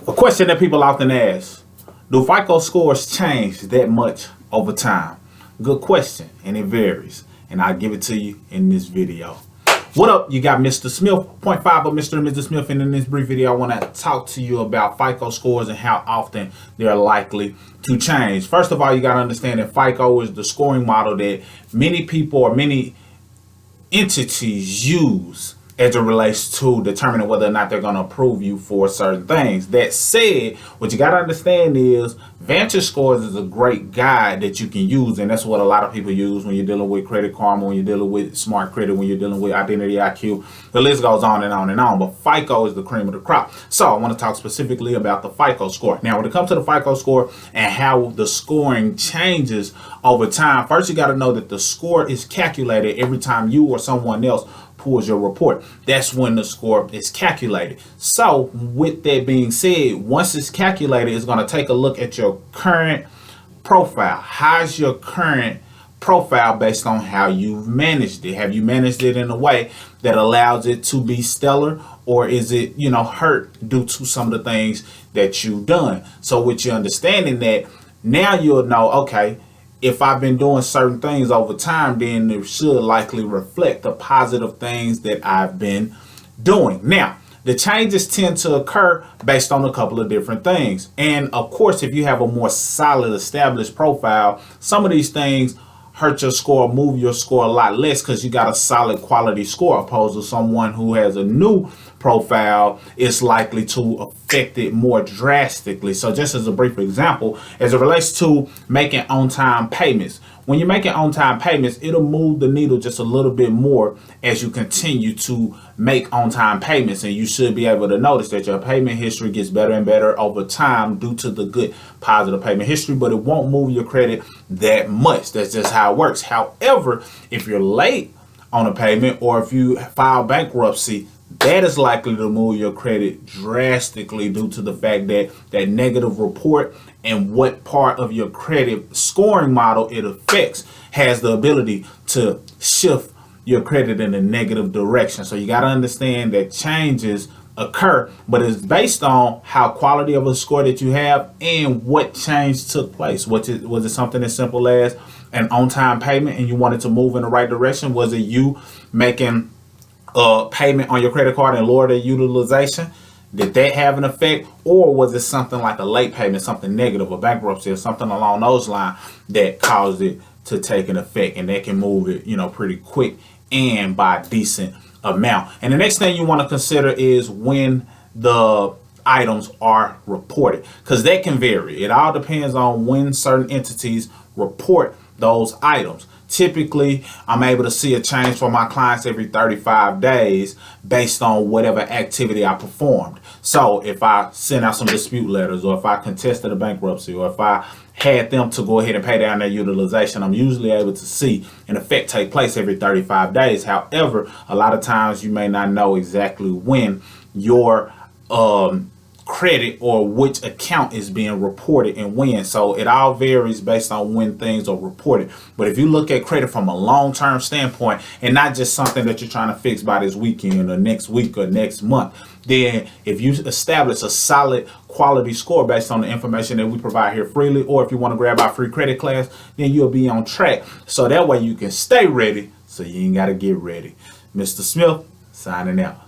A question that people often ask, do FICO scores change that much over time? Good question, and it varies. And I'll give it to you in this video. What up? You got Mr. Smith, 0.5 of Mr. and Mrs. Smith, and in this brief video, I want to talk to you about FICO scores and how often they're likely to change. First of all, you got to understand that FICO is the scoring model that many people or many entities use as it relates to determining whether or not they're going to approve you for certain things. That said, what you got to understand is Vantage Scores is a great guide that you can use, and that's what a lot of people use when you're dealing with Credit Karma, when you're dealing with Smart Credit, when you're dealing with Identity IQ. The list goes on and on and on, but FICO is the cream of the crop. So I want to talk specifically about the FICO score. Now, when it comes to the FICO score and how the scoring changes over time, first you got to know that the score is calculated every time you or someone else pulls your report. That's when the score is calculated. So with that being said, once it's calculated, it's going to take a look at your current profile. How's your current profile based on how you've managed it? Have you managed it in a way that allows it to be stellar, or is it, hurt due to some of the things that you've done? So with you understanding that, now you'll know, okay, if I've been doing certain things over time, then it should likely reflect the positive things that I've been doing. Now, the changes tend to occur based on a couple of different things. And of course, if you have a more solid established profile, some of these things hurt your score, move your score a lot less because you got a solid quality score, opposed to someone who has a new profile is likely to affect it more drastically. So just as a brief example, as it relates to making on-time payments, when you're making on-time payments, it'll move the needle just a little bit more as you continue to make on-time payments. And you should be able to notice that your payment history gets better and better over time due to the good positive payment history, but it won't move your credit that much. That's just how it works. However, if you're late on a payment or if you file bankruptcy, that is likely to move your credit drastically due to the fact that that negative report and what part of your credit scoring model it affects has the ability to shift your credit in a negative direction. So you got to understand that changes occur, but it's based on how quality of a score that you have and what change took place. Was it something as simple as an on-time payment and you wanted to move in the right direction? Was it you making payment on your credit card and lower the utilization? Did that have an effect? Or was it something like a late payment, something negative, a bankruptcy or something along those lines that caused it to take an effect? And that can move it, pretty quick and by a decent amount. And the next thing you want to consider is when the items are reported, because that can vary. It all depends on when certain entities report those items. Typically, I'm able to see a change for my clients every 35 days based on whatever activity I performed. So if I sent out some dispute letters, or if I contested a bankruptcy, or if I had them to go ahead and pay down their utilization, I'm usually able to see an effect take place every 35 days. However, a lot of times you may not know exactly when your credit or which account is being reported and when. So it all varies based on when things are reported. But if you look at credit from a long-term standpoint and not just something that you're trying to fix by this weekend or next week or next month, then if you establish a solid quality score based on the information that we provide here freely, or if you want to grab our free credit class, then you'll be on track. So that way you can stay ready so you ain't got to get ready. Mr. Smith signing out.